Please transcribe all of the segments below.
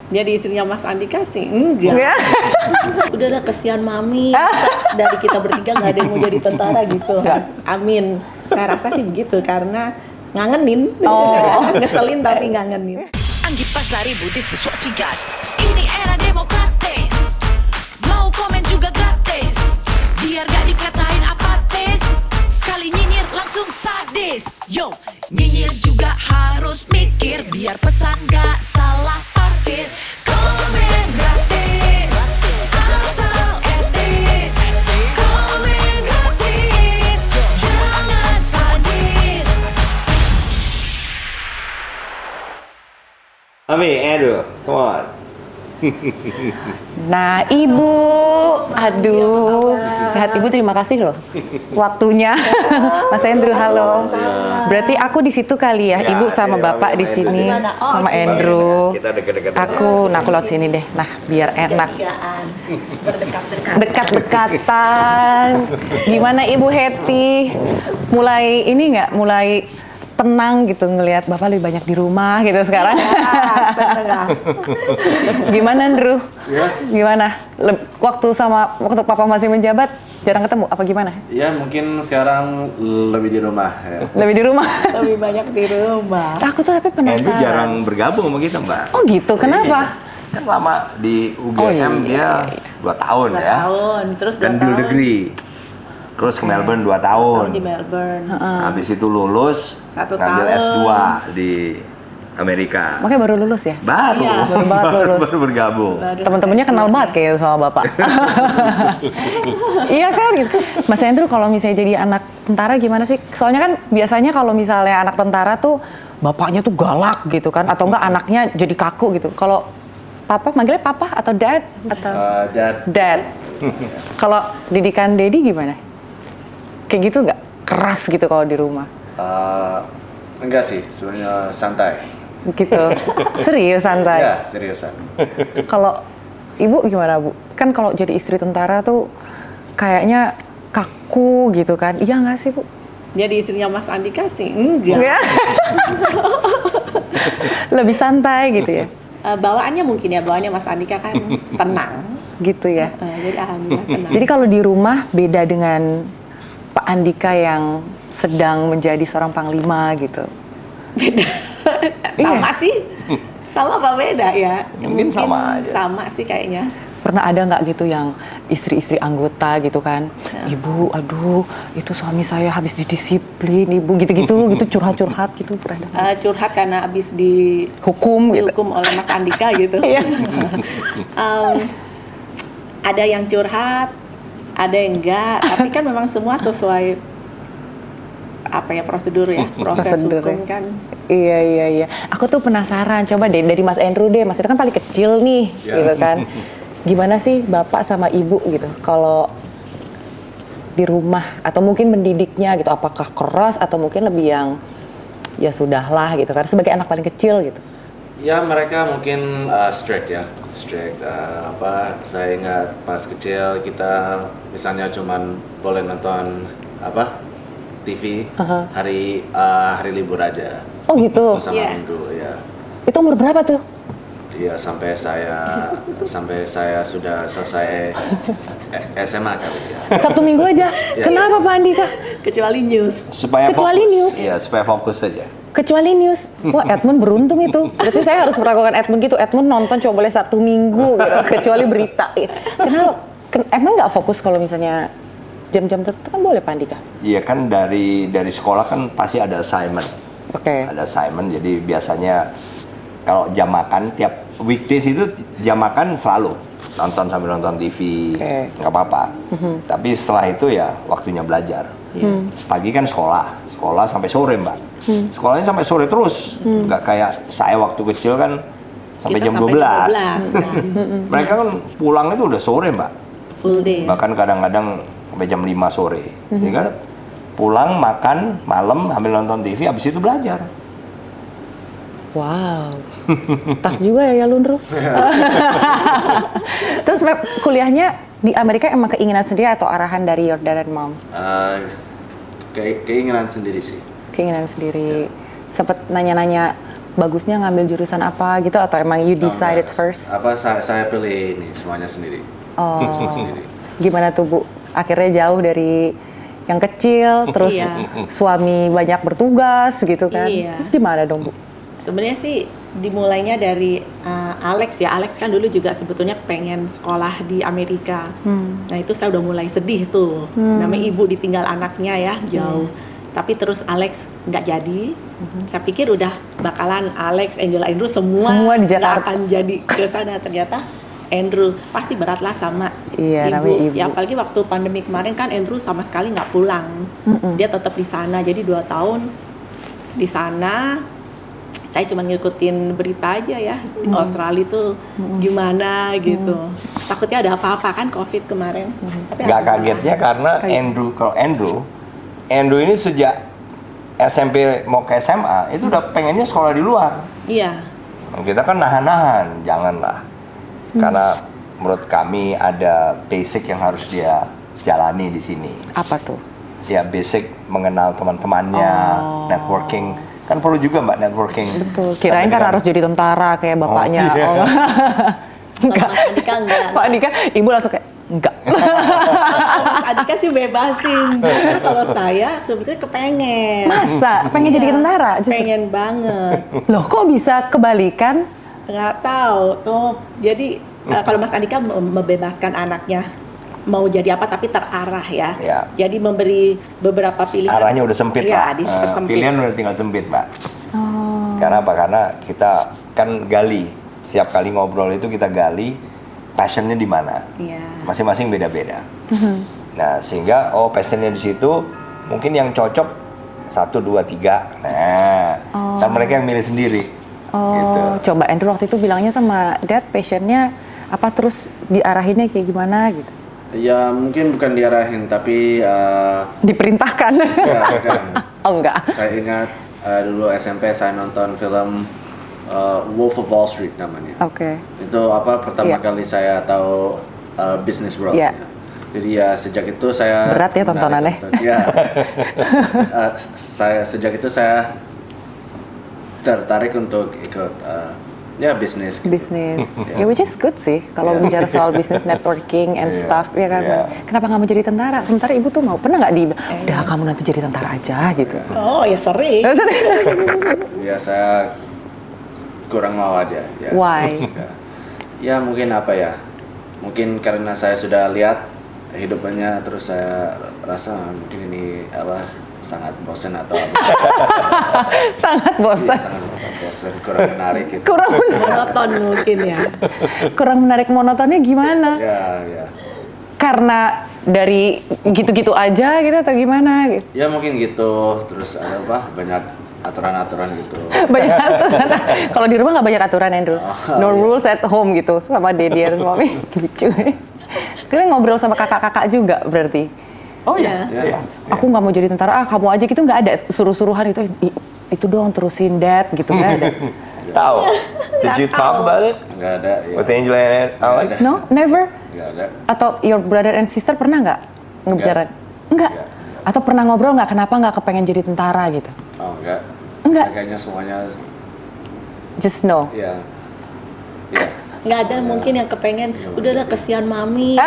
Jadi istrinya Mas Andika sih enggak. Udah kesian mami. Dari kita bertiga nggak ada yang mau jadi tentara gitu. Amin. Saya rasa sih begitu karena ngangenin. Ngeselin tapi ngangenin. Anggi Pasari Budi siswa sigat. Ini era demokratis. Mau komen juga gratis. Biar gak dikatain apatis. Sekali nyinyir langsung sadis. Yo, nyinyir juga harus mikir. Biar pesan gak salah parkir. Komen gratis. Asal etis. Komen gratis. Jangan sadis. Mami, Andrew, come on. Nah, Ibu, aduh, sehat Ibu, terima kasih loh waktunya. Mas Andrew, halo. Berarti aku di situ kali ya, Ibu sama Bapak di sini, sama Andrew. Kita deket-deket. Aku lewat sini deh. Nah, biar enak. Dekat-dekatan. Gimana Ibu Hetty? Mulai ini nggak? Mulai tenang gitu ngelihat Bapak lebih banyak di rumah gitu sekarang. Gimana Andrew? Ya. Gimana? Waktu Papa masih menjabat jarang ketemu apa gimana? Ya mungkin sekarang lebih di rumah ya. Lebih di rumah. Lebih banyak di rumah. Aku tuh tapi penasaran. Andrew jarang bergabung sama kita, Mbak. Oh gitu, kenapa? Iya. Kan lama di UGM Oh, iya, dia 2 tahun 2 ya. tahun. Terus 2 Dan tahun. dual degree. Terus ke Melbourne 2 tahun. Di Melbourne. Habis itu lulus 1 ngambil tahun. S2 di Amerika. Makanya baru lulus ya? Baru, Iya. Baru banget lulus. baru bergabung. Teman-temannya kenal banget kayak sama Bapak. Iya kan gitu. Mas Andrew kalau misalnya jadi anak tentara gimana sih? Soalnya kan biasanya kalau misalnya anak tentara tuh bapaknya tuh galak gitu kan, atau enggak anaknya jadi kaku gitu. Kalau Papa manggilnya Papa atau Dad atau Dad. Kalau didikan Dedi gimana? Kayak gitu nggak? Keras gitu kalau di rumah? Enggak sih, sebenarnya santai. Gitu. Serius santai? Ya, seriusan. Kalau Ibu gimana Bu? Kan kalau jadi istri tentara tuh kayaknya kaku gitu kan? Iya nggak sih Bu? Jadi istrinya Mas Andika sih enggak. Nggak. Lebih santai gitu ya? Bawaannya mungkin ya, bawaannya Mas Andika kan tenang. Gitu ya? Jadi alhamdulillah tenang. Jadi kalau di rumah beda dengan Pak Andika yang sedang menjadi seorang panglima gitu? Beda. Sama sih. Sama apa beda ya? Mungkin sama aja. Sama sih kayaknya. Pernah ada nggak gitu yang istri-istri anggota gitu kan? Ibu, aduh itu suami saya habis didisiplin, Ibu gitu-gitu, gitu curhat-curhat gitu pernah ada? Curhat karena habis dihukum Hukum gitu? oleh Mas Andika gitu. Iya. Ada yang curhat, ada yang enggak, tapi kan memang semua sesuai apa ya prosedur ya, proses Prosedur hukum ya. kan. Iya. Aku tuh penasaran, coba deh dari Mas Andrew deh, Mas Andrew kan paling kecil nih, gitu kan. Gimana sih Bapak sama Ibu gitu, kalau di rumah atau mungkin mendidiknya gitu, apakah keras atau mungkin lebih yang ya sudahlah gitu kan, sebagai anak paling kecil gitu. Ya mereka mungkin strict ya, strict. Saya ingat pas kecil kita misalnya cuman boleh nonton TV hari libur aja. Oh gitu. Sama Iya. minggu ya. Itu umur berapa tuh? Iya sampai saya sudah selesai SMA kali ya. Sabtu Minggu aja. Kenapa Pak Andika? Kecuali news. Supaya Kecuali fokus. news. Iya, supaya fokus saja. Kecuali news. Wah, Edmund beruntung itu. Berarti saya harus melakukan Edmund gitu. Edmund nonton cuma boleh Sabtu Minggu gitu. Kecuali berita. Kenapa? Emang nggak fokus kalau misalnya jam-jam tertentu kan boleh Pak Andika? Iya kan dari sekolah kan pasti ada assignment. Oke. Ada assignment, jadi biasanya kalau jam makan tiap weekdays itu jam makan selalu nonton sambil nonton TV, Oke. nggak apa-apa. Tapi setelah itu ya waktunya belajar. Pagi kan sekolah sampai sore Mbak. Sekolahnya sampai sore terus, nggak kayak saya waktu kecil kan sampai Kita jam sampai 12. kan. Mereka kan pulang itu udah sore Mbak. Full day. Bahkan kadang-kadang sampai jam 5 sore. Jadi kan pulang makan malam sambil nonton TV, habis itu belajar. Wow, tough juga ya Lundru. Terus kuliahnya di Amerika emang keinginan sendiri atau arahan dari your dad and mom? Keinginan sendiri sih. Keinginan sendiri. Sempet nanya-nanya bagusnya ngambil jurusan apa gitu atau emang you decided first? Saya pilih ini semuanya sendiri. Oh. Semua sendiri. Gimana tuh Bu? Akhirnya jauh dari yang kecil, terus suami banyak bertugas gitu kan? Iya. Terus gimana dong Bu? Sebenarnya sih dimulainya dari Alex ya. Alex kan dulu juga sebetulnya pengen sekolah di Amerika. Nah itu saya udah mulai sedih tuh. Namanya ibu ditinggal anaknya ya jauh. Tapi terus Alex nggak jadi. Saya pikir udah bakalan Alex, Angel, Andrew semua di nggak Jakarta. akan jadi ke sana. Ternyata Andrew pasti berat lah sama Iya, namanya ibu. Ya apalagi waktu pandemi kemarin kan Andrew sama sekali nggak pulang. Dia tetap di sana. Jadi 2 tahun di sana. Saya cuma ngikutin berita aja ya di Australia tuh gimana gitu. Takutnya ada apa-apa kan COVID kemarin. Tapi Nggak alhamdulillah. kagetnya karena Andrew ini sejak SMP mau ke SMA itu udah pengennya sekolah di luar. Iya. Kita kan nahan-nahan, janganlah. Karena menurut kami ada basic yang harus dia jalani di sini. Apa tuh? Ya basic mengenal teman-temannya, networking. Kan perlu juga Mbak networking. Betul. Kirain kan harus jadi tentara kayak bapaknya. iya. Oh. Kalau Mas Andika enggak. Pak Andika, ibu langsung kayak enggak. Mas Andika sih bebasin. Justru kalau saya sebetulnya kepengen. Masa pengen jadi tentara? Justru. Pengen banget. Loh kok bisa kebalikan? Nggak tahu tuh. Jadi kalau Mas Andika membebaskan anaknya mau jadi apa tapi terarah ya. Ya. Jadi memberi beberapa pilihan. Arahnya udah sempit ya, lah. dipersempit. Pilihan udah tinggal sempit Mbak. Oh. Karena apa? Karena kita kan gali. Setiap kali ngobrol itu kita gali passionnya di mana. Iya. Masing-masing beda-beda. Nah sehingga passionnya di situ mungkin yang cocok 1, 2, 3. Nah, dan mereka yang milih sendiri. Oh, Gitu. coba Andrew waktu itu bilangnya sama Dad passionnya apa terus diarahinnya kayak gimana gitu? Ya mungkin bukan diarahin tapi Diperintahkan? ya, kan. Oh enggak. Saya ingat dulu SMP saya nonton film Wolf of Wall Street namanya. Oke. Itu pertama Iya. kali saya tahu Business World. Iya. Jadi ya sejak itu saya Berat ya tontonannya. Ya. Sejak itu saya tertarik untuk ikut bisnis. Gitu. Bisnis. Ya which is good sih kalau bicara soal bisnis networking and Iya, stuff ya kan. iya. Kenapa nggak mau jadi tentara? Sementara ibu tuh mau pernah nggak udah kamu nanti jadi tentara aja gitu. Oh ya sering. Ya saya kurang mau aja. Ya. Why? Ya mungkin mungkin karena saya sudah lihat hidupnya terus saya rasa mungkin ini sangat bosan atau Sangat bosan. sangat bosan kurang menarik gitu. Kurang Monoton mungkin ya. kurang menarik monotonnya gimana? Ya. Karena dari gitu-gitu aja gitu atau gimana gitu? Ya mungkin gitu terus banyak aturan-aturan gitu. Banyak aturan. Kalau di rumah nggak banyak aturan Andrew. No rules at home gitu sama Daddy dan Mommy. Lucu. Kita ngobrol sama kakak-kakak juga berarti. Oh iya. Iya. Iya. Aku nggak mau jadi tentara, kamu aja gitu nggak ada suruh-suruhan itu dong terusin Dad gitu nggak ada. Tahu. Did you talk about it Nggak ada. Ya. with Angel and Alex? No, never. Nggak ada. Atau your brother and sister pernah nggak ngebicarain? Enggak. Nggak. Atau pernah ngobrol nggak kenapa nggak kepengen jadi tentara gitu? Oh enggak. Enggak. Kayaknya semuanya Just no. ya. Nggak ada mungkin yang kepengen udahlah kesian mami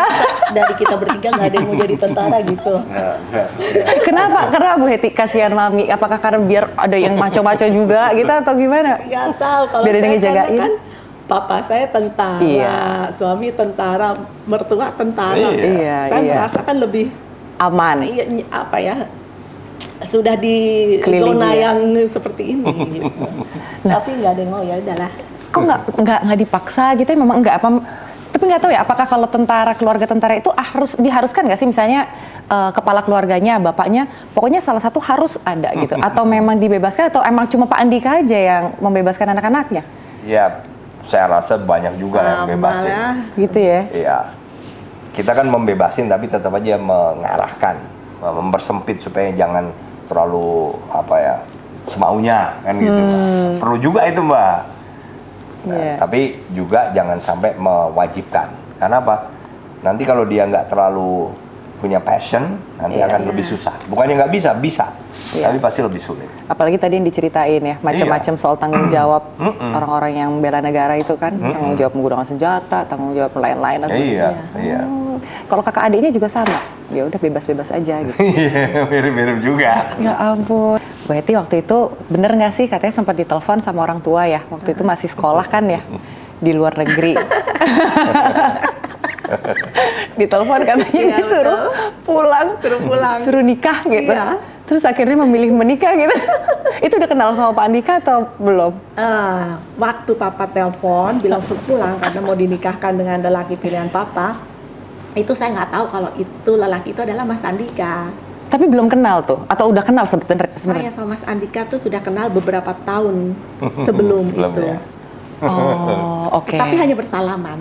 dari kita bertiga nggak ada yang mau jadi tentara gitu. Nggak. Kenapa Bu Heti kasihan mami? Apakah karena biar ada yang maco-maco juga gitu atau gimana? Nggak tahu kalau Biar ada yang saya karena ngejagain. kan papa saya tentara, Iya. suami tentara, mertua tentara. Iya. Saya Iya. merasakan lebih Aman. sudah di Keliling zona dia. yang seperti ini gitu. Tapi nggak ada yang mau ya udahlah. Kok nggak dipaksa gitu ya? Memang nggak apa? Tapi nggak tahu ya. Apakah kalau keluarga tentara itu diharuskan nggak sih misalnya kepala keluarganya, bapaknya, pokoknya salah satu harus ada gitu? Atau memang dibebaskan? Atau emang cuma Pak Andika aja yang membebaskan anak-anaknya? Ya, saya rasa banyak juga yang bebasin. lah. Gitu ya? Iya. Kita kan membebasin tapi tetap aja mengarahkan, mempersempit supaya jangan terlalu semaunya kan gitu. Mbak. Perlu juga itu Mbak. Nah, Iya. tapi juga jangan sampai mewajibkan. Karena apa? Nanti kalau dia nggak terlalu punya passion, nanti Iya. akan lebih susah. Bukannya nggak bisa, bisa, Iya. tapi pasti lebih sulit. Apalagi tadi yang diceritain ya, macam-macam soal tanggung jawab orang-orang yang bela negara itu kan, tanggung jawab menggunakan senjata, tanggung jawab lain-lain. Iya, iya. Kalau kakak adiknya juga sama, ya udah bebas-bebas aja gitu. Iya, mirip-mirip juga. Ya ampun. Bu Heti waktu itu bener nggak sih katanya sempat ditelepon sama orang tua ya? Waktu itu masih sekolah kan ya di luar negeri. Ditelepon katanya Iya, disuruh pulang, suruh nikah gitu. Iya. Terus akhirnya memilih menikah gitu. Itu udah kenal sama Pak Andika atau belum? Waktu papa telepon bilang suruh pulang karena mau dinikahkan dengan lelaki pilihan papa, itu saya nggak tahu kalau itu lelaki itu adalah Mas Andika. Tapi belum kenal tuh atau udah kenal sebenarnya? Saya sama Mas Andika tuh sudah kenal beberapa tahun sebelum itu. Sebelumnya. Oh, oke. Tapi hanya bersalaman,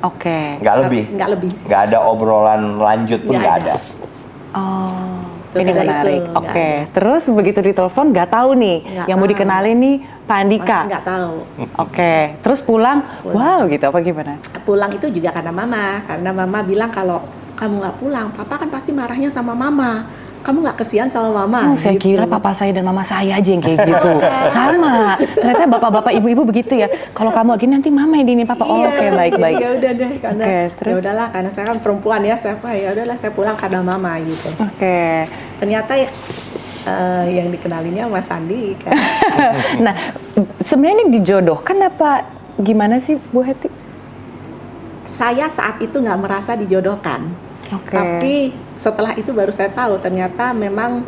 Oke. Nggak lebih. nggak lebih. Nggak ada obrolan lanjut pun Nggak nggak ada. ada. Oh, Sesudah ini menarik. itu, nggak Oke. ada. Terus begitu ditelepon nggak tahu nih Nggak yang mau tahu. dikenalin nih Pak Andika. Nggak tahu. Oke. Terus pulang, wow gitu apa gimana? Pulang itu juga karena mama bilang kalau kamu nggak pulang, papa kan pasti marahnya sama mama. Kamu nggak kesian sama mama. Oh, saya gitu. kira papa saya dan mama saya aja yang kayak gitu. Sama. Ternyata bapak-bapak, ibu-ibu begitu ya. Kalau kamu gini nanti mama yang ini papa. Oh, oke baik-baik. Ya udah deh karena Oke, terus? ya udahlah karena saya kan perempuan ya, saya ya udahlah saya pulang karena mama gitu. Oke. Ternyata yang dikenalinnya Mas Andi kan. Nah, sebenarnya ini dijodohkan apa gimana sih Bu Heti? Saya saat itu nggak merasa dijodohkan. Oke. Tapi setelah itu baru saya tahu ternyata memang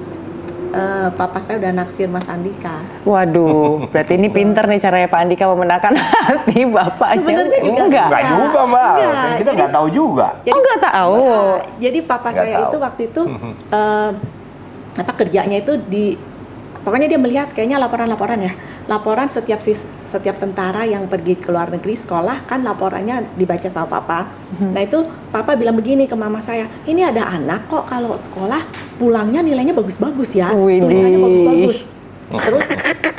papa saya udah naksir Mas Andika. Waduh, berarti ini pinter nih caranya Pak Andika memenangkan hati bapaknya. Sebenarnya juga enggak. Nggak juga, Mbak. Enggak. Kan kita nggak tahu juga. Oh, nggak tahu. Jadi papa Nggak saya tahu. itu waktu itu kerjanya itu pokoknya dia melihat kayaknya laporan setiap tentara yang pergi ke luar negeri sekolah kan laporannya dibaca sama papa. Nah itu papa bilang begini ke mama saya, ini ada anak kok kalau sekolah pulangnya nilainya bagus-bagus ya, Widih. tulisannya bagus-bagus. Terus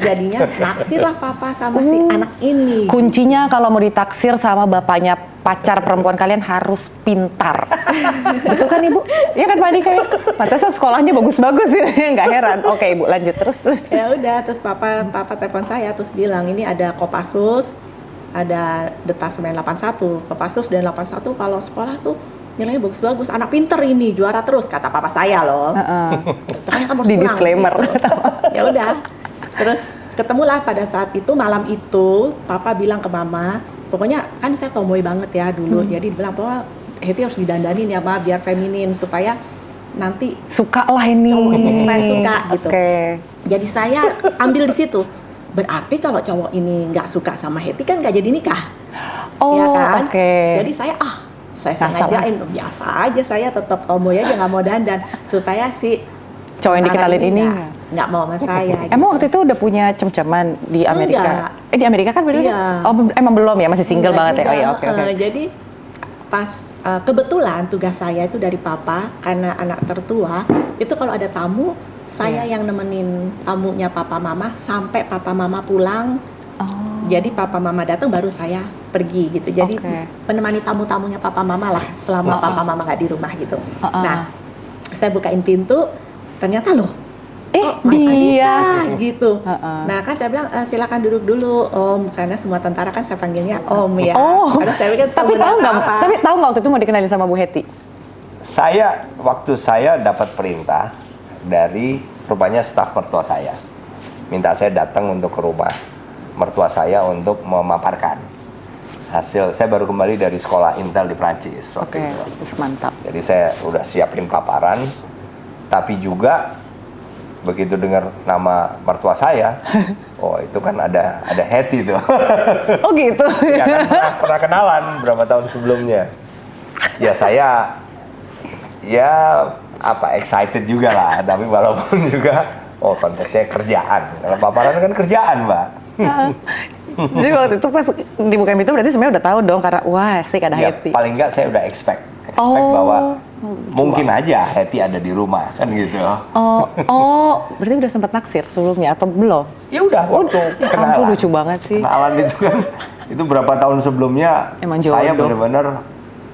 jadinya naksir lah papa sama si anak ini. Kuncinya kalau mau ditaksir sama bapaknya pacar perempuan kalian harus pintar. Betul kan Ibu? Iya kan Pak Andika ya? Pantesan sekolahnya bagus-bagus ya, nggak heran. Oke Ibu lanjut terus. Ya udah, terus papa telepon saya terus bilang ini ada Kopassus, ada Detasemen 81, Kopassus dan 81 kalau sekolah tuh nilainya bagus-bagus, anak pinter ini juara terus kata papa saya loh. Makanya kamu harus Di pulang, disclaimer. gitu. Ya udah, terus ketemulah pada saat itu malam itu papa bilang ke mama, pokoknya kan saya tomboy banget ya dulu, jadi dibilang bahwa Heti harus didandanin ya Ma biar feminin supaya nanti Suka lah ini. cowok ini supaya suka gitu. Oke. Jadi saya ambil di situ. Berarti kalau cowok ini nggak suka sama Heti kan nggak jadi nikah, Oh, ya kan? oke. Jadi saya Nggak sengajain biasa aja, saya tetap tomboy aja nggak mau dandan supaya si Cowok yang dikenalin ini nggak mau sama saya. Emang waktu itu udah punya cem-ceman di Amerika? Enggak. Di Amerika kan bener? Iya. Oh, emang belum ya? Masih single banget ya? Enggak Oh iya, juga. oke, oke. Jadi pas kebetulan tugas saya itu dari papa karena anak tertua itu kalau ada tamu saya Iya. yang nemenin tamunya papa mama sampai papa mama pulang. Oh. Jadi papa mama datang baru saya pergi gitu. Jadi Oke. menemani tamu-tamunya papa mama lah selama papa mama nggak di rumah gitu. Nah, saya bukain pintu, ternyata loh, Mas dia. Andika gitu. Heeh. Nah kan saya bilang silakan duduk dulu Om, karena semua tentara kan saya panggilnya Om ya. Oh, Karena saya pikir tapi tahu nggak? apa? Tapi tahu nggak waktu itu mau dikenalin sama Bu Heti? Waktu saya dapat perintah dari rupanya staf mertua saya. Minta saya datang untuk ke rumah mertua saya untuk memaparkan hasil. Saya baru kembali dari sekolah Intel di Prancis waktu Oke, itu. mantap. Jadi saya udah siapin paparan, tapi juga begitu dengar nama mertua saya, oh itu kan ada Heti tuh. Oh gitu. Ya kan pernah kenalan berapa tahun sebelumnya. Ya saya excited juga lah, tapi walaupun juga konteksnya kerjaan. Kalau paparan kan kerjaan, Mbak. Jadi waktu itu pas dibukain itu berarti sebenarnya udah tahu dong karena wah asik ada Ya, Heti. paling nggak saya udah expect Oh. bahwa mungkin aja Heti ada di rumah kan gitu. Berarti udah sempat naksir sebelumnya atau belum? Ya udah waktu Ya kenalan. ampun, lucu banget sih. Kenalan itu kan itu berapa tahun sebelumnya Emang saya jodoh. benar-benar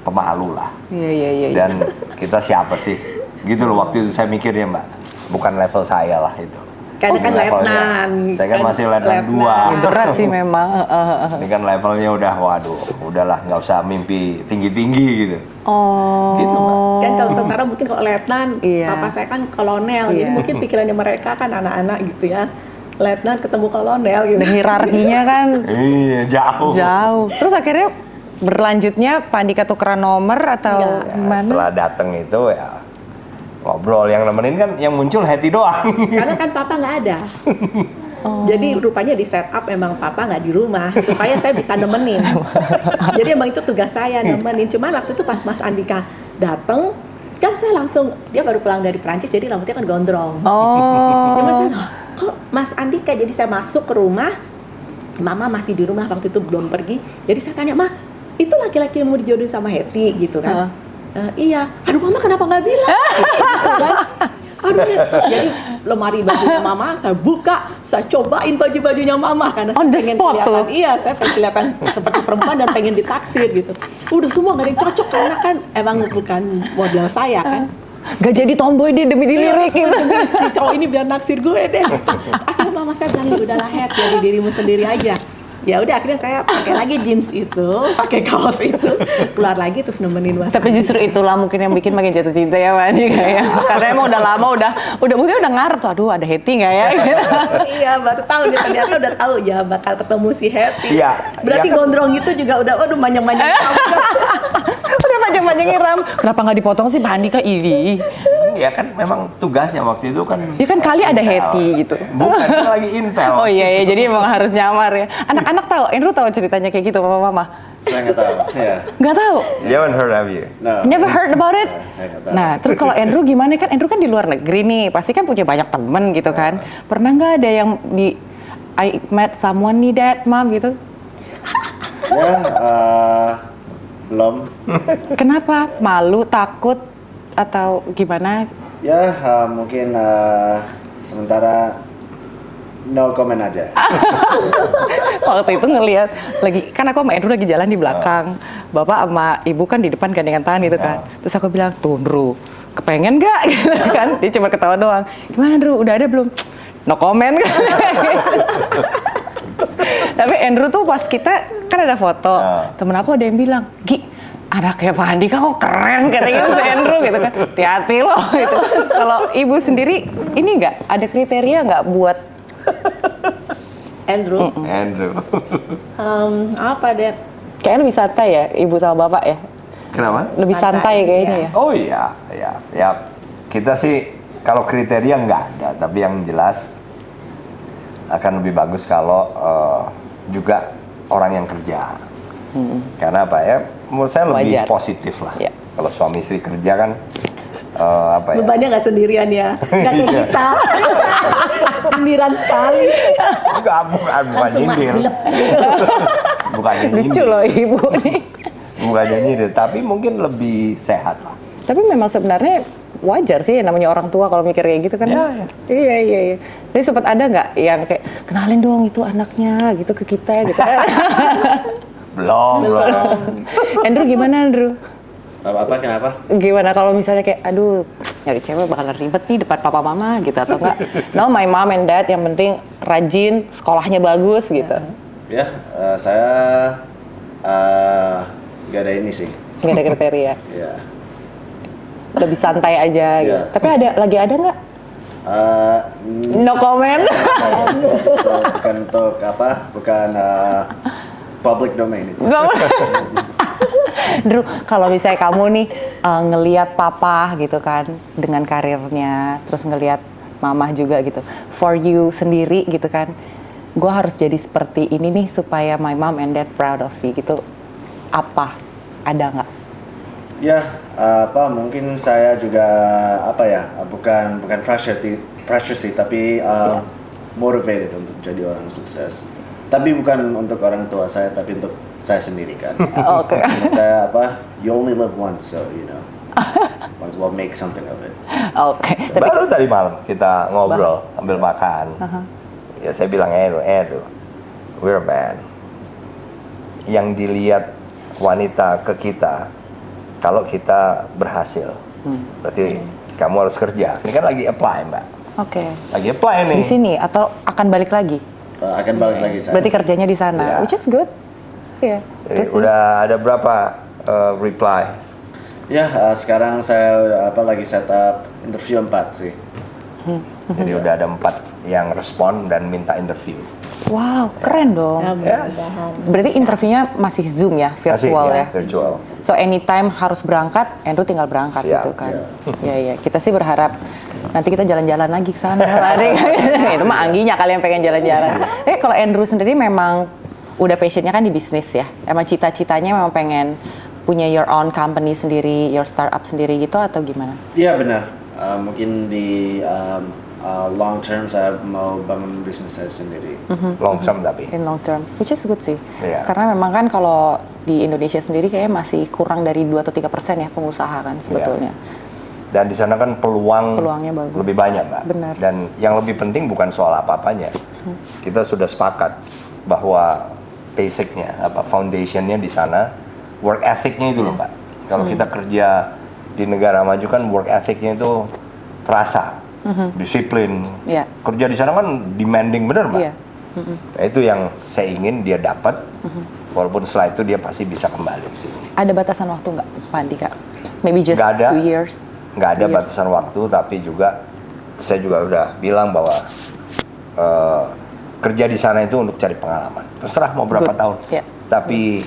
pemalu lah. Iya. Dan kita siapa sih? Gitu loh waktu itu saya mikirnya Mbak, bukan level saya lah itu. Karena kan Levelnya. letnan. Saya kan masih letnan 2. Berat sih memang. Ini kan levelnya udah, waduh, udahlah nggak usah mimpi tinggi-tinggi gitu. Oh. Gitu Mbak. Kan kalau tentara mungkin kalau letnan, Iya. papa saya kan kolonel, jadi Iya. mungkin pikirannya mereka kan anak-anak gitu ya. Letnan ketemu kolonel gitu. Dan hierarkinya kan Iya, jauh. jauh. Terus akhirnya berlanjutnya Pak Andika tukeran nomor atau Enggak. Ya, gimana? setelah datang itu ya ngobrol, yang nemenin kan yang muncul Hetty doang. Karena kan papa nggak ada. Jadi rupanya di set up memang papa nggak di rumah supaya saya bisa nemenin. Jadi emang itu tugas saya nemenin. Cuman waktu itu pas Mas Andika datang, kan saya langsung, dia baru pulang dari Prancis jadi rambutnya kan gondrong. Oh. Cuman saya, kok Mas Andika? Jadi saya masuk ke rumah, Mama masih di rumah waktu itu belum pergi. Jadi saya tanya, Ma, itu laki-laki yang mau dijodohin sama Hetty gitu kan? Iya. Aduh Mama kenapa nggak bilang? Gitu kan? Aduh, terus jadi lemari bajunya Mama saya buka, saya cobain baju-bajunya Mama karena On saya the pengen spot kelihatan, tuh? iya saya pengen kelihatan seperti perempuan dan pengen ditaksir gitu. Udah semua nggak ada yang cocok karena kan emang bukan model saya kan. Gak jadi tomboy dia demi dilirik gitu. Si cowok ini biar naksir gue deh. Akhirnya Mama saya bilang, udahlah Het, jadi dirimu sendiri aja. Ya udah akhirnya saya pakai lagi jeans itu, pakai kaos itu, keluar lagi terus nemenin Mas. Tapi justru itulah mungkin yang bikin makin jatuh cinta ya Pak Andika ya. Karena emang udah lama udah mungkin udah ngarep tuh, aduh ada Hetty nggak ya? Iya baru tahu dia ternyata udah tahu ya bakal ketemu si Hetty. Iya. Berarti Iya. gondrong itu juga udah waduh manjang-manjang. Udah panjang-panjangin ram. Kenapa nggak dipotong sih Pak Andika ini? Ya kan memang tugasnya waktu itu kan. Ya kan kali ada intel. Hetty gitu. Bukan, kan lagi intel. Oh iya, jadi emang harus nyamar ya. Anak-anak tahu, Andrew tahu ceritanya kayak gitu mama-mama? Saya nggak tahu. Ya. Nggak tahu? You haven't heard, have you? No. Never heard about it? Saya nggak tahu. Nah, terus kalau Andrew gimana kan? Andrew kan di luar negeri nih, pasti kan punya banyak temen gitu kan. Pernah nggak ada yang I met someone nih dad, mom gitu? Ya, belum. Kenapa? Malu, takut, atau gimana? Ya, mungkin sementara no comment aja. Waktu itu ngelihat lagi, kan aku sama Andrew lagi jalan di belakang. Bapak sama ibu kan di depan gandengan tangan gitu kan. Terus aku bilang, tuh Andrew, kepengen gak? Gitu kan. Dia cuma ketawa doang. Gimana Andrew, udah ada belum? No comment kan. Tapi Andrew tuh pas kita, kan ada foto. Temen aku ada yang bilang, Gi, anaknya Pak Andika kok keren katanya si Andrew gitu kan. Hati-hati loh gitu. Kalau ibu sendiri, ini nggak ada kriteria nggak buat Andrew, apa deh? kayaknya lebih santai ya ibu sama bapak ya? Kenapa? Lebih santai Santai, kayaknya iya. ya. Oh iya, ya. Kita sih kalau kriteria nggak ada, tapi yang jelas akan lebih bagus kalau juga orang yang kerja. Karena apa ya? Menurut saya lebih Wajar. positif lah. Iya. Kalau suami istri kerja kan apa ya? Bebannya nggak sendirian ya, nggak kayak kita. Sendirian sekali. Enggak, bukan Langsung nyindir. jelek. Bukannya Lucu nyindir. loh ibu nih. Bukannya nyindir, tapi mungkin lebih sehat lah. Tapi memang sebenarnya wajar sih namanya orang tua kalau mikir kayak gitu kan. Iya. Iya. Jadi sempat ada nggak yang kayak kenalin dong itu anaknya gitu ke kita gitu. Belum. Andrew gimana Andrew? Apa kenapa? Gimana kalau misalnya kayak aduh nyari cewek bakalan ribet nih depan papa mama gitu atau enggak? No, my mom and dad yang penting rajin, sekolahnya bagus gitu. Ya, saya nggak ada ini sih. Nggak ada kriteria. Ya. Lebih santai aja gitu. Iya. Tapi lagi ada nggak? No comment. Bukan untuk apa? Bukan public domain itu. Drew, kalau misalnya kamu nih ngelihat papa gitu kan dengan karirnya, terus ngelihat mama juga gitu, for you sendiri gitu kan, gue harus jadi seperti ini nih supaya my mom and dad proud of me gitu, apa? Ada nggak? Ya, mungkin saya juga bukan pressure sih, tapi motivated untuk jadi orang sukses. Tapi bukan untuk orang tua saya, tapi untuk saya sendiri kan. Oke. Saya you only live once, so might as well make something of it. Oke. Tapi Baru tadi malam kita ngobrol, ambil makan. Ya saya bilang, Andrew, we're a man. Yang dilihat wanita ke kita kalau kita berhasil. Berarti kamu harus kerja. Ini kan lagi apply, Mbak. Oke. Lagi apply nih. Di sini atau akan balik lagi? Akan balik lagi sana. Berarti kerjanya di sana, Iya. which is good. Iya. Jadi udah ada berapa reply? Ya, sekarang saya lagi setup interview 4 sih. Jadi udah ada 4 yang respon dan minta interview. Wow, keren dong. Mudah-mudahan. Berarti interviewnya masih Zoom ya, virtual Masih, ya? virtual. So anytime harus berangkat, Andrew tinggal berangkat Siap. gitu kan? Iya. Kita sih berharap nanti kita jalan-jalan lagi ke sana. Itu mah Angginya kali yang pengen jalan-jalan. Kalau Andrew sendiri memang udah passionnya kan di bisnis ya? Emang cita-citanya memang pengen punya your own company sendiri, your startup sendiri gitu atau gimana? Iya benar. Mungkin di long term saya mau bangun bisnis saya sendiri. Long term tapi. In long term, which is good sih. Iya. Karena memang kan kalau di Indonesia sendiri kayaknya masih kurang dari 2 atau 3% ya pengusaha kan sebetulnya. Dan di sana kan Peluangnya bagus. lebih banyak, Mbak. Benar. Dan yang lebih penting bukan soal apa-apanya. Kita sudah sepakat bahwa basicnya, foundationnya di sana, work ethicnya itu loh, Mbak. Kalau kita kerja di negara maju kan work ethicnya itu terasa, disiplin. Iya. Kerja di sana kan demanding bener, Mbak. Iya. Nah, itu yang saya ingin dia dapat. Walaupun setelah itu dia pasti bisa kembali ke sini. Ada batasan waktu nggak, Pak Andika? Maybe just Nggak ada. 2 years? Nggak ada 2 years. batasan waktu, tapi juga saya juga udah bilang bahwa kerja di sana itu untuk cari pengalaman. Terserah mau berapa Good. tahun. Yeah. Tapi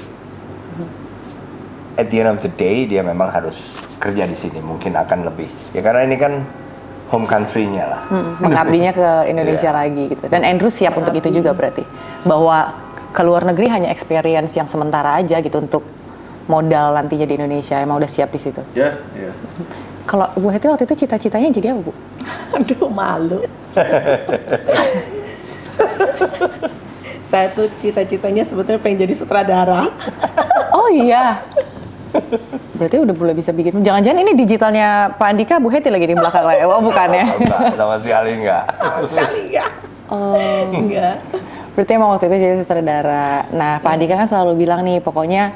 at the end of the day dia memang harus kerja di sini. Mungkin akan lebih. Ya karena ini kan home country-nya lah. Mengabdinya ke Indonesia Iya. lagi gitu. Dan Andrew siap untuk itu juga berarti. Bahwa ke luar negeri hanya experience yang sementara aja gitu untuk modal nantinya di Indonesia. Emang udah siap di situ. Ya. Kalau Bu Heti waktu itu cita-citanya jadi apa, Bu? Aduh, malu. Saya tuh cita-citanya sebetulnya pengen jadi sutradara. Oh iya. Berarti udah mulai bisa bikin. Jangan-jangan ini digitalnya Pak Andika, Bu Heti lagi di belakang lah. Oh, bukan ya? Enggak, sama sekali enggak. Sama sekali enggak. Oh. Enggak. Berarti emang waktu itu jadi sutradara. Nah, Pak Andika kan selalu bilang nih, pokoknya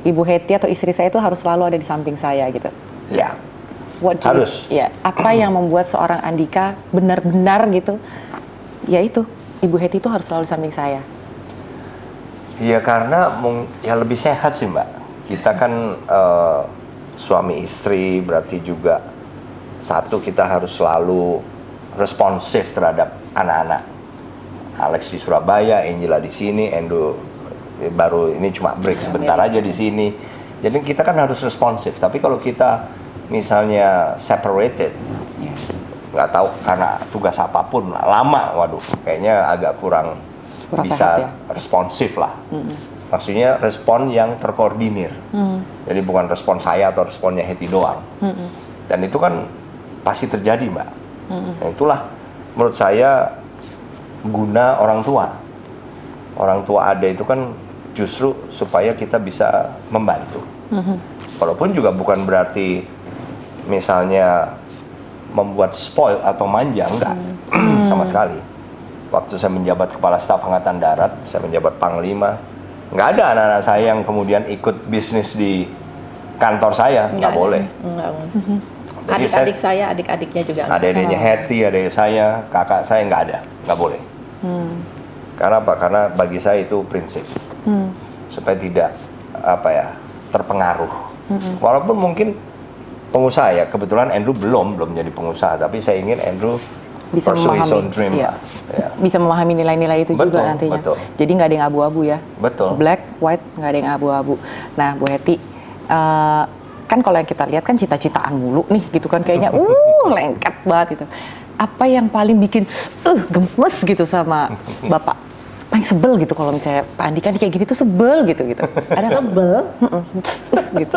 Ibu Heti atau istri saya itu harus selalu ada di samping saya gitu. Ya. Harus. Ya, apa yang membuat seorang Andika benar-benar gitu? Ya itu, Ibu Heti itu harus selalu di samping saya. Ya karena ya lebih sehat sih, Mbak. Kita kan suami istri, berarti juga satu kita harus selalu responsif terhadap anak-anak. Alex di Surabaya, Angela di sini, Endo baru ini cuma break sebentar aja di sini. Jadi kita kan harus responsif. Tapi kalau kita misalnya separated, nggak tahu karena tugas apapun lama, waduh, kayaknya agak kurang Kurang bisa sehat ya? responsif lah. Maksudnya respon yang terkoordinir. Jadi bukan respon saya atau responnya Heti doang. Dan itu kan pasti terjadi, Mbak. Nah, itulah menurut saya guna orang tua. Orang tua ada itu kan justru supaya kita bisa membantu. Walaupun juga bukan berarti misalnya membuat spoil atau manja, enggak. Sama sekali. Waktu saya menjabat Kepala Staf Angkatan Darat, saya menjabat Panglima, nggak ada anak-anak saya yang kemudian ikut bisnis di kantor saya, nggak boleh. Enggak. Jadi Adik-adik saya, adik-adiknya juga. Adik-adiknya Heti, adik saya, kakak saya nggak ada, nggak boleh. Karena apa? Karena bagi saya itu prinsip supaya tidak terpengaruh. Walaupun mungkin pengusaha ya, kebetulan Andrew belum jadi pengusaha, tapi saya ingin Andrew Bisa pursue his own memahami, dream iya. lah. Ya. Bisa memahami nilai-nilai itu Betul, juga nantinya. betul. Jadi nggak ada yang abu-abu ya. Betul. Black, white, nggak ada yang abu-abu. Nah, Bu Heti, kan kalau yang kita lihat kan cita-citaan mulu nih gitu kan kayaknya, lengket banget gitu. Apa yang paling bikin gemes gitu sama Bapak? Paling sebel gitu kalau misalnya Pak Andika nih kayak gini tuh sebel gitu. Ada Sebel. gitu.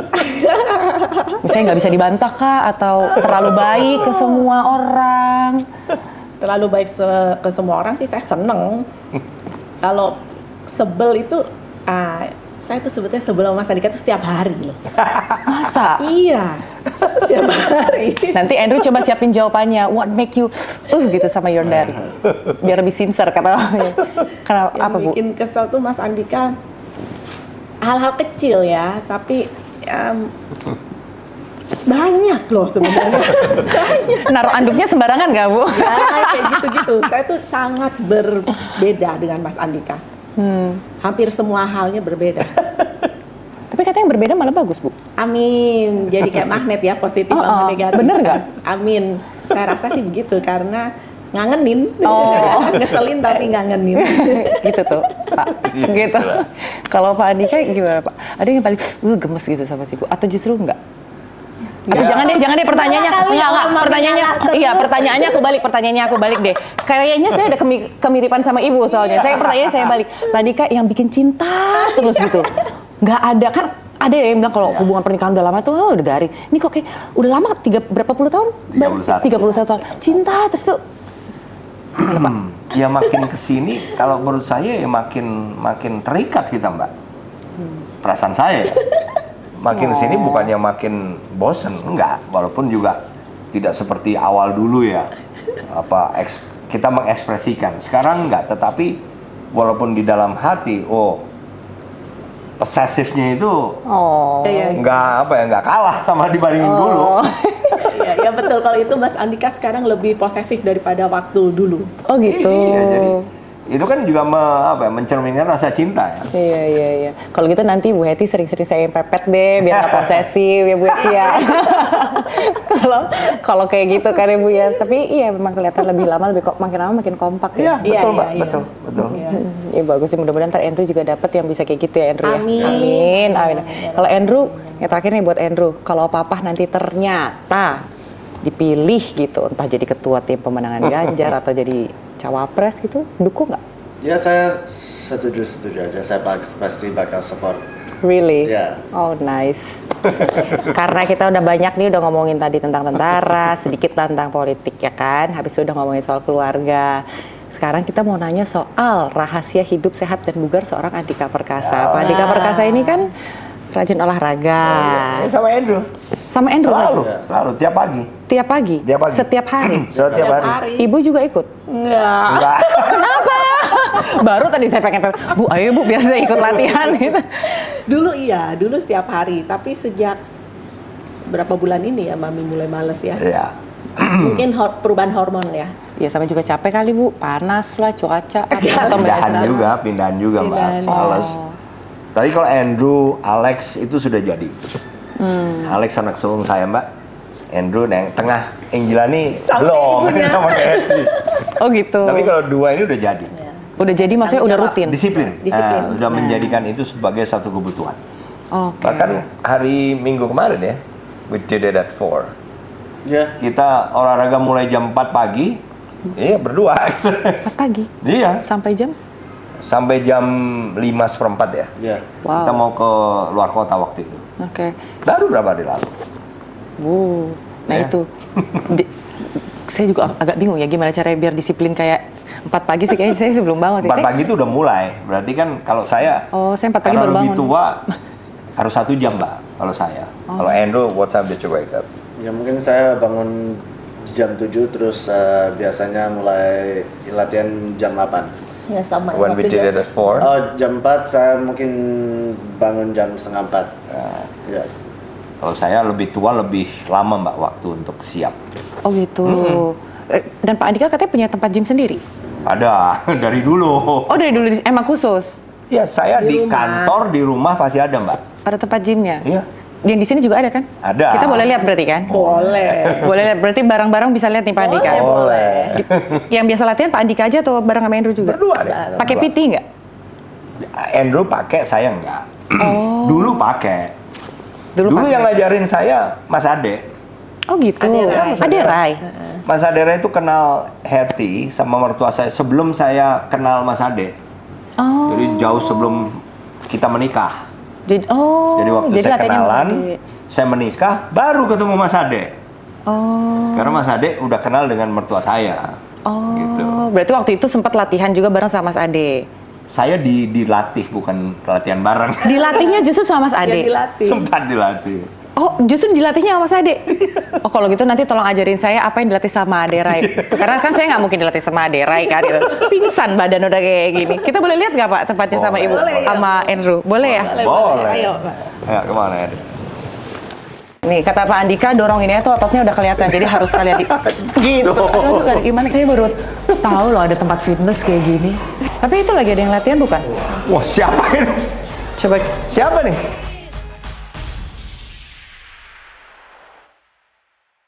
Misalnya nggak bisa dibantah kah atau terlalu baik ke semua orang? Terlalu baik ke semua orang sih saya seneng. Kalau sebel itu, saya tuh sebetulnya sebel sama Mas Andika tuh setiap hari loh. Masa? Iya, setiap hari. Nanti Andrew coba siapin jawabannya. What make you gitu sama your dad? Biar lebih sincere kata. Karena Yang apa Bu? bikin kesel tuh Mas Andika hal-hal kecil ya, tapi Banyak loh sebenarnya. Banyak. Naruh anduknya sembarangan nggak, Bu? Ya, kayak gitu-gitu. Saya tuh sangat berbeda dengan Mas Andika. Hampir semua halnya berbeda. Tapi katanya yang berbeda malah bagus, Bu. Amin. Jadi kayak magnet ya, positif sama negatif. Bener nggak? Amin. Saya rasa sih begitu karena ngangenin. Ngeselin tapi ngangenin. Gitu tuh, Pak. Gitu. Kalau Pak Andika gimana, Pak? Ada yang paling gemes gitu sama si Bu? Atau justru enggak? Atau Ya. jangan deh pertanyaannya. Enggak kali, Enggak, orang pertanyaannya. maminya Iya, terus. pertanyaannya aku balik deh. Kayaknya saya ada kemiripan sama Ibu soalnya. Pertanyaannya saya balik. Pak Andika yang bikin cinta terus gitu. Enggak ada kan, ada yang bilang kalau hubungan pernikahan udah lama tuh udah garing. Ini kok kayak udah lama berapa puluh tahun? 31. 31 tahun. Cinta terus tuh. Ya makin kesini, kalau menurut saya ya makin terikat kita, Mbak. Perasaan saya. Makin kesini bukannya makin bosen, enggak. Walaupun juga tidak seperti awal dulu ya. Kita mengekspresikan. Sekarang enggak, tetapi walaupun di dalam hati, posesifnya itu nggak kalah sama dibandingin dulu. Ya betul, kalau itu Mas Andika sekarang lebih posesif daripada waktu dulu. Oh gitu. Iya, jadi itu kan juga mencerminkan rasa cinta ya. Iya. Kalau gitu nanti Bu Hetty sering-sering saya pepet deh, biar nggak posesif ya Bu Hetty ya. Kalau kayak gitu kan ya Bu ya. Tapi iya memang kelihatan lebih lama makin lama makin kompak ya. Iya, betul Mbak, iya. betul. Iya. Ya bagus sih, mudah-mudahan ntar Andrew juga dapat yang bisa kayak gitu ya Andrew ya. Amin. Amin. Kalau Andrew, yang terakhir nih buat Andrew, kalau Papa nanti ternyata dipilih gitu, entah jadi ketua tim pemenangan Ganjar atau jadi cawapres gitu, dukung nggak? Ya saya setuju aja. Saya pasti bakal support. Really? Iya. Oh nice. Karena kita udah banyak nih udah ngomongin tadi tentang tentara, sedikit tentang politik ya kan. Habis itu udah ngomongin soal keluarga. Sekarang kita mau nanya soal rahasia hidup sehat dan bugar seorang Andika Perkasa. Pak Andika Perkasa ini kan rajin olahraga. Sama Andrew. Sama Andrew Selalu tiap pagi. Tiap pagi? Tiap pagi. Setiap hari? Setiap hari. Ibu juga ikut? Enggak. Enggak. Baru tadi saya pengen, Bu ayo Bu biar saya ikut latihan gitu. Dulu setiap hari, tapi sejak berapa bulan ini ya Mami mulai males ya. Iya. Mungkin perubahan hormon ya. Ya sama juga capek kali Bu, panas lah cuaca. Atau Pindahan juga Mbak. Pindahan. Males. Tapi kalau Andrew, Alex itu sudah jadi. Alex anak sulung saya Mbak. Andrew yang tengah, Angelani belum sama kayak Hetty. Oh gitu. Tapi kalau dua ini udah jadi. Udah jadi maksudnya udah rutin? Disiplin. Disiplin. Udah menjadikan itu sebagai satu kebutuhan. Oke. Bahkan hari Minggu kemarin ya, we did it at 4. Ya. Kita olahraga mulai jam 4 pagi, iya berdua. 4 pagi? Iya, Sampai jam? sampai jam 5:15 ya. Ya. Wow. Kita mau ke luar kota waktu itu. Oke. Baru berapa hari lalu. Nah Ya. itu. Saya juga agak bingung ya gimana caranya biar disiplin kayak 4 pagi sih kayaknya saya sebelum bangun sih. 4 pagi itu udah mulai. Berarti kan kalau saya, Oh, saya 4 pagi karena baru lebih bangun. tua, harus 1 jam Mbak kalau saya. Kalau Andrew, what time did you wake up? Ya mungkin saya bangun jam 7 terus biasanya mulai latihan jam 8. Ya sama. When we waktu did dia- it at 4. Oh, jam 4 saya mungkin bangun jam setengah 4. Ya. Kalau saya lebih tua, lebih lama Mbak waktu untuk siap. Oh gitu. Dan Pak Andika katanya punya tempat gym sendiri? Ada, dari dulu. Oh dari dulu emang khusus? Ya saya Di di rumah. kantor, di rumah pasti ada Mbak. Ada tempat gymnya? Iya. Yang di sini juga ada kan? Ada. Kita boleh lihat berarti kan? Boleh. Boleh lihat, berarti barang-barang bisa lihat nih Pak Andika. Boleh. Yang biasa latihan Pak Andika aja atau bareng sama Andrew juga? Berdua deh. Pakai berdua. PT nggak? Andrew pakai, saya enggak. Oh. Dulu pakai. Dulu pakai. yang ngajarin saya Mas Ade. Oh gitu. Ade Rai. Ade Rai. Mas Ade Rai itu kenal Hetty sama mertua saya sebelum saya kenal Mas Ade. Oh. Jadi jauh sebelum kita menikah. Jadi Jadi waktu saya latihannya sama kenalan, Ade. saya menikah, baru ketemu Mas Ade. Oh. Karena Mas Ade udah kenal dengan mertua saya. Oh. Gitu. Berarti waktu itu sempat latihan juga bareng sama Mas Ade. Saya dilatih, bukan latihan bareng. Dilatihnya justru sama Mas Ya Ade. dilatih. Sempat dilatih. Oh, justru dilatihnya sama Mas Ade. Oh, kalau gitu nanti tolong ajarin saya apa yang dilatih sama Ade Rai. Karena kan saya nggak mungkin dilatih sama Ade Rai kan gitu. Pingsan badan udah kayak gini. Kita boleh lihat nggak Pak tempatnya sama Ibu Boleh, ya. sama Andrew? Boleh ya? Boleh. Ayo, Pak. Ya, kemana ya? Nih kata Pak Andika dorong ini tuh ototnya udah kelihatan, jadi harus kalian gitu. Aduh, gimana? Saya baru tahu loh ada tempat fitness kayak gini. Tapi itu lagi ada yang latihan bukan? Wah, siapa ini? Coba Siapa nih?